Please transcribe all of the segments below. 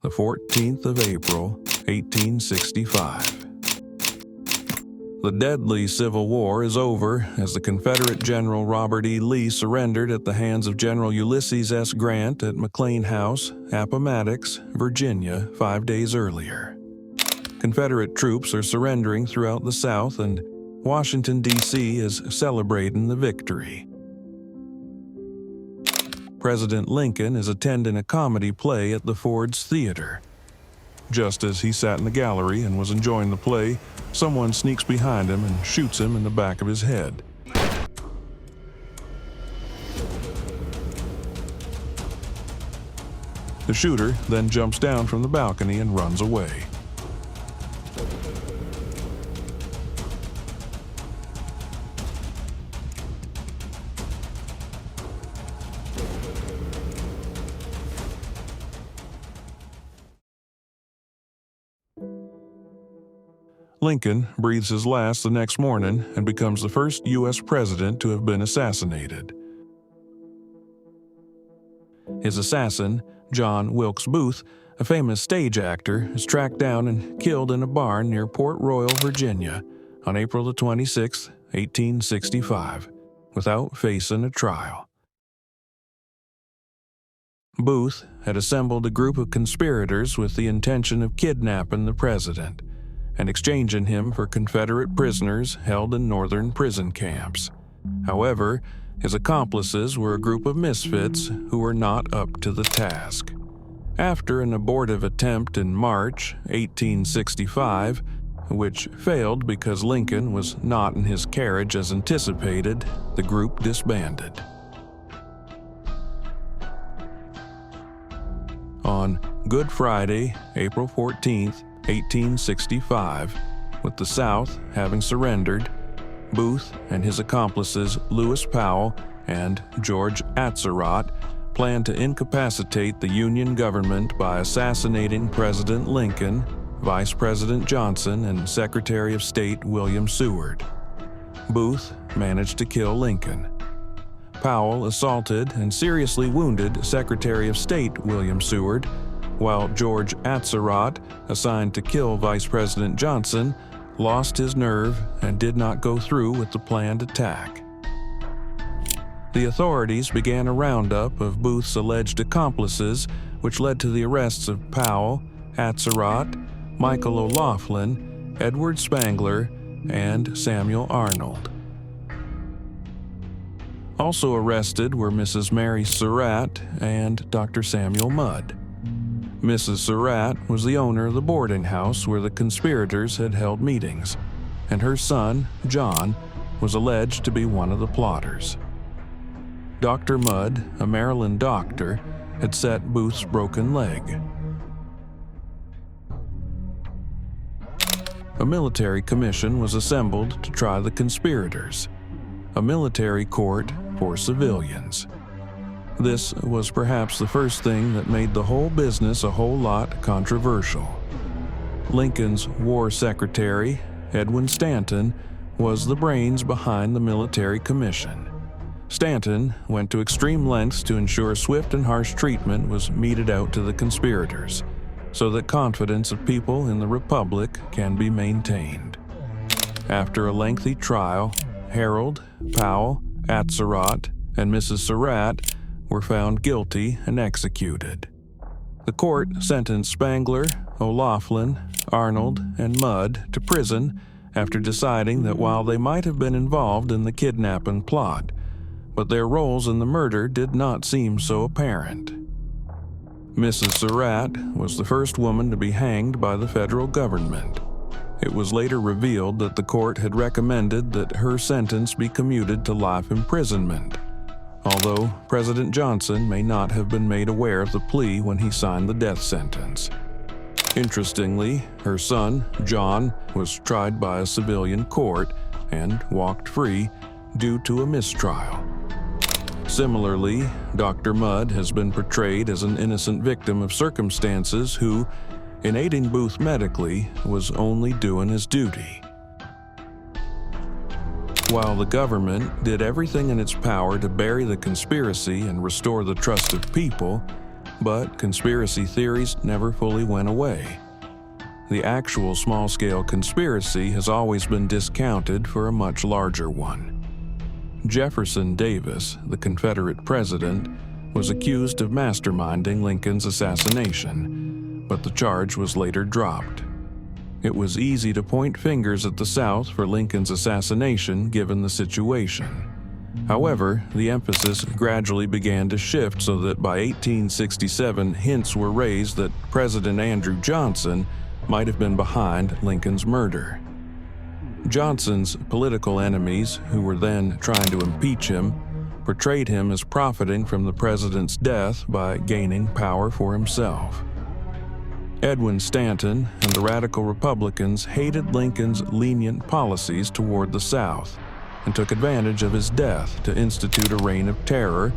the 14th of April, 1865. The deadly Civil War is over as the Confederate General Robert E. Lee surrendered at the hands of General Ulysses S. Grant at McLean House, Appomattox, Virginia, 5 days earlier. Confederate troops are surrendering throughout the South, and Washington, D.C. is celebrating the victory. President Lincoln is attending a comedy play at the Ford's Theater. Just as he sat in the gallery and was enjoying the play, someone sneaks behind him and shoots him in the back of his head. The shooter then jumps down from the balcony and runs away. Lincoln breathes his last the next morning and becomes the first U.S. president to have been assassinated. His assassin, John Wilkes Booth, a famous stage actor, is tracked down and killed in a barn near Port Royal, Virginia, on April 26, 1865, without facing a trial. Booth had assembled a group of conspirators with the intention of kidnapping the president and exchanging him for Confederate prisoners held in northern prison camps. However, his accomplices were a group of misfits who were not up to the task. After an abortive attempt in March 1865, which failed because Lincoln was not in his carriage as anticipated, the group disbanded. On Good Friday, April 14th, 1865, with the South having surrendered, Booth and his accomplices Lewis Powell and George Surratt planned to incapacitate the Union government by assassinating President Lincoln, Vice President Johnson, and Secretary of State William Seward. Booth managed to kill Lincoln. Powell assaulted and seriously wounded Secretary of State William Seward, while George Surratt, assigned to kill Vice President Johnson, lost his nerve and did not go through with the planned attack. The authorities began a roundup of Booth's alleged accomplices, which led to the arrests of Powell, Surratt, Michael O'Laughlin, Edward Spangler, and Samuel Arnold. Also arrested were Mrs. Mary Surratt and Dr. Samuel Mudd. Mrs. Surratt was the owner of the boarding house where the conspirators had held meetings, and her son, John, was alleged to be one of the plotters. Dr. Mudd, a Maryland doctor, had set Booth's broken leg. A military commission was assembled to try the conspirators, a military court for civilians. This was perhaps the first thing that made the whole business a whole lot controversial. Lincoln's war secretary, Edwin Stanton, was the brains behind the military commission. Stanton went to extreme lengths to ensure swift and harsh treatment was meted out to the conspirators, so that confidence of people in the Republic can be maintained. After a lengthy trial, Harold, Powell, Surratt, and Mrs. Surratt were found guilty and executed. The court sentenced Spangler, O'Laughlin, Arnold, and Mudd to prison after deciding that while they might have been involved in the kidnapping plot, but their roles in the murder did not seem so apparent. Mrs. Surratt was the first woman to be hanged by the federal government. It was later revealed that the court had recommended that her sentence be commuted to life imprisonment, although President Johnson may not have been made aware of the plea when he signed the death sentence. Interestingly, her son, John, was tried by a civilian court and walked free due to a mistrial. Similarly, Dr. Mudd has been portrayed as an innocent victim of circumstances who, in aiding Booth medically, was only doing his duty. While the government did everything in its power to bury the conspiracy and restore the trust of people, But conspiracy theories never fully went away. The actual small-scale conspiracy has always been discounted for a much larger one. Jefferson Davis, the Confederate president, was accused of masterminding Lincoln's assassination, but the charge was later dropped. It was easy to point fingers at the South for Lincoln's assassination given the situation. However, the emphasis gradually began to shift so that by 1867 hints were raised that President Andrew Johnson might have been behind Lincoln's murder. Johnson's political enemies, who were then trying to impeach him, portrayed him as profiting from the president's death by gaining power for himself. Edwin Stanton and the radical Republicans hated Lincoln's lenient policies toward the South and took advantage of his death to institute a reign of terror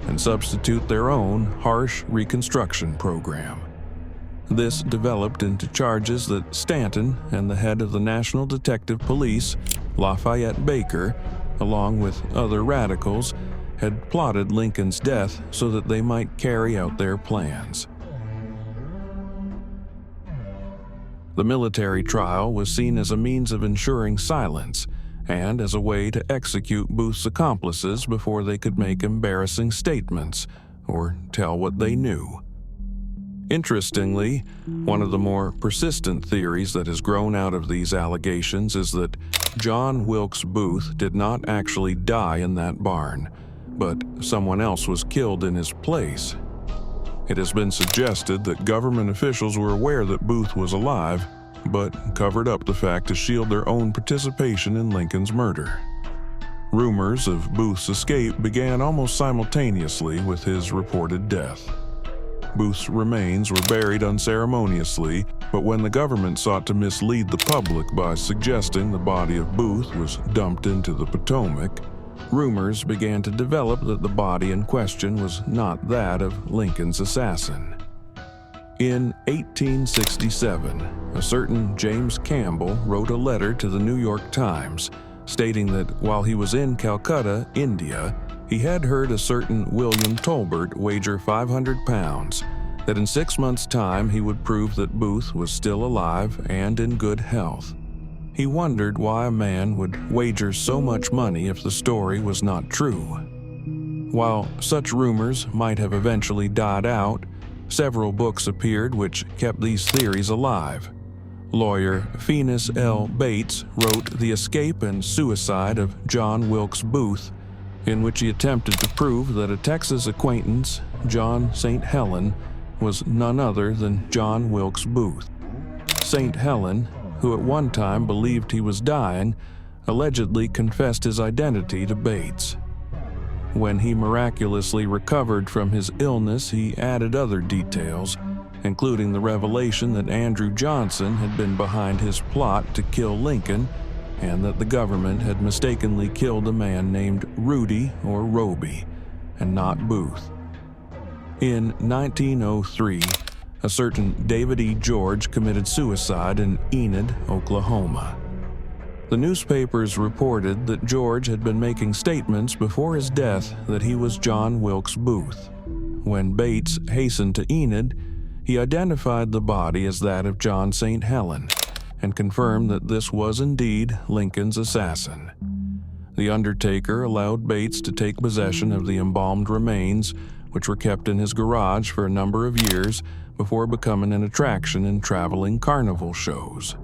and substitute their own harsh Reconstruction program. This developed into charges that Stanton and the head of the National Detective Police, Lafayette Baker, along with other radicals, had plotted Lincoln's death so that they might carry out their plans. The military trial was seen as a means of ensuring silence and as a way to execute Booth's accomplices before they could make embarrassing statements or tell what they knew. Interestingly, one of the more persistent theories that has grown out of these allegations is that John Wilkes Booth did not actually die in that barn, but someone else was killed in his place. It has been suggested that government officials were aware that Booth was alive, but covered up the fact to shield their own participation in Lincoln's murder. Rumors of Booth's escape began almost simultaneously with his reported death. Booth's remains were buried unceremoniously, but when the government sought to mislead the public by suggesting the body of Booth was dumped into the Potomac, rumors began to develop that the body in question was not that of Lincoln's assassin. In 1867, a certain James Campbell wrote a letter to the New York Times stating that while he was in Calcutta, India, he had heard a certain William Tolbert wager £500 that in 6 months' time he would prove that Booth was still alive and in good health. He wondered why a man would wager so much money if the story was not true. While such rumors might have eventually died out, several books appeared which kept these theories alive. Lawyer Phineas L. Bates wrote The Escape and Suicide of John Wilkes Booth, in which he attempted to prove that a Texas acquaintance, John St. Helen, was none other than John Wilkes Booth. St. Helen, who at one time believed he was dying, allegedly confessed his identity to Bates. When he miraculously recovered from his illness, he added other details, including the revelation that Andrew Johnson had been behind his plot to kill Lincoln and that the government had mistakenly killed a man named Rudy or Roby, and not Booth. In 1903, a certain David E. George committed suicide in Enid, Oklahoma. The newspapers reported that George had been making statements before his death that he was John Wilkes Booth. When Bates hastened to Enid, he identified the body as that of John St. Helen and confirmed that this was indeed Lincoln's assassin. The undertaker allowed Bates to take possession of the embalmed remains, which were kept in his garage for a number of years before becoming an attraction in traveling carnival shows.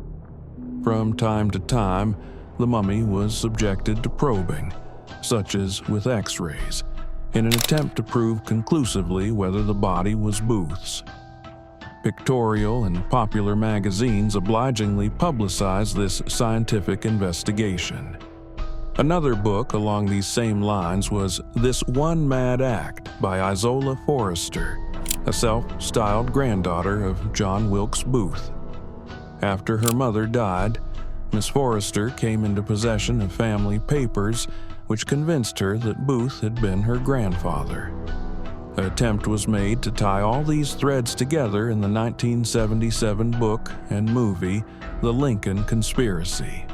From time to time, the mummy was subjected to probing, such as with X-rays, in an attempt to prove conclusively whether the body was Booth's. Pictorial and popular magazines obligingly publicized this scientific investigation. Another book along these same lines was This One Mad Act by Isola Forrester, a self-styled granddaughter of John Wilkes Booth. After her mother died, Miss Forrester came into possession of family papers which convinced her that Booth had been her grandfather. An attempt was made to tie all these threads together in the 1977 book and movie The Lincoln Conspiracy.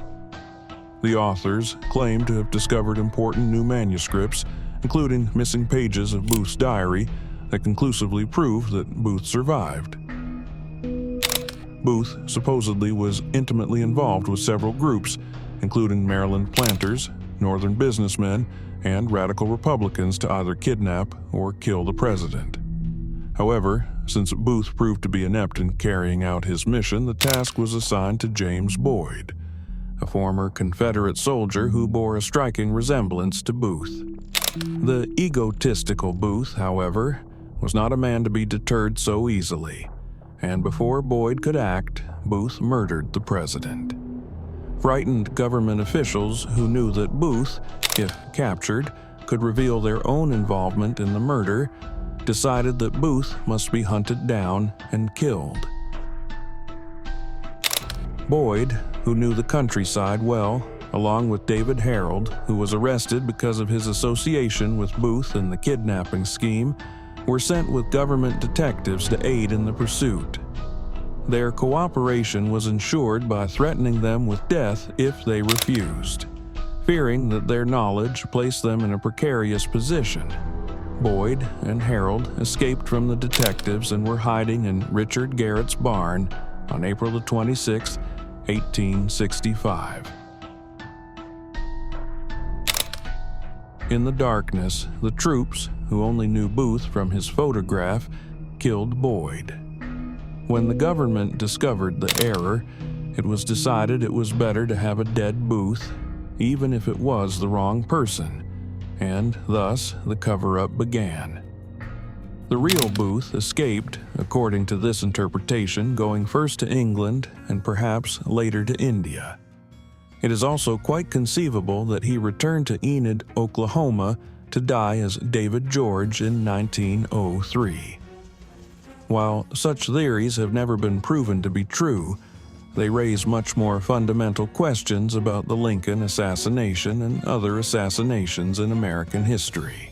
The authors claimed to have discovered important new manuscripts, including missing pages of Booth's diary, that conclusively proved that Booth survived. Booth supposedly was intimately involved with several groups, including Maryland planters, Northern businessmen, and radical Republicans to either kidnap or kill the president. However, since Booth proved to be inept in carrying out his mission, the task was assigned to James Boyd, a former Confederate soldier who bore a striking resemblance to Booth. The egotistical Booth, however, was not a man to be deterred so easily, and before Boyd could act, Booth murdered the president. Frightened government officials who knew that Booth, if captured, could reveal their own involvement in the murder, decided that Booth must be hunted down and killed. Boyd, who knew the countryside well, along with David Harold, who was arrested because of his association with Booth in the kidnapping scheme, were sent with government detectives to aid in the pursuit. Their cooperation was ensured by threatening them with death if they refused. Fearing that their knowledge placed them in a precarious position, Boyd and Harold escaped from the detectives and were hiding in Richard Garrett's barn on April 26, 1865. In the darkness, the troops, who only knew Booth from his photograph, killed Boyd. When the government discovered the error, it was decided it was better to have a dead Booth, even if it was the wrong person, and thus the cover-up began. The real Booth escaped, according to this interpretation, going first to England and perhaps later to India. It is also quite conceivable that he returned to Enid, Oklahoma, to die as David George in 1903. While such theories have never been proven to be true, they raise much more fundamental questions about the Lincoln assassination and other assassinations in American history.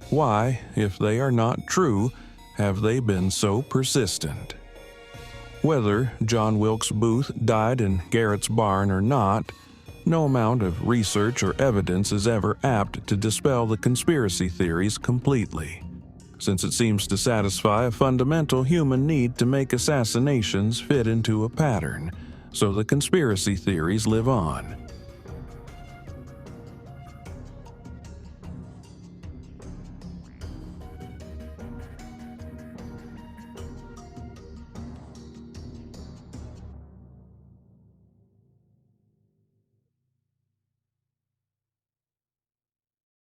Why, if they are not true, have they been so persistent? Whether John Wilkes Booth died in Garrett's barn or not, no amount of research or evidence is ever apt to dispel the conspiracy theories completely, since it seems to satisfy a fundamental human need to make assassinations fit into a pattern, so the conspiracy theories live on.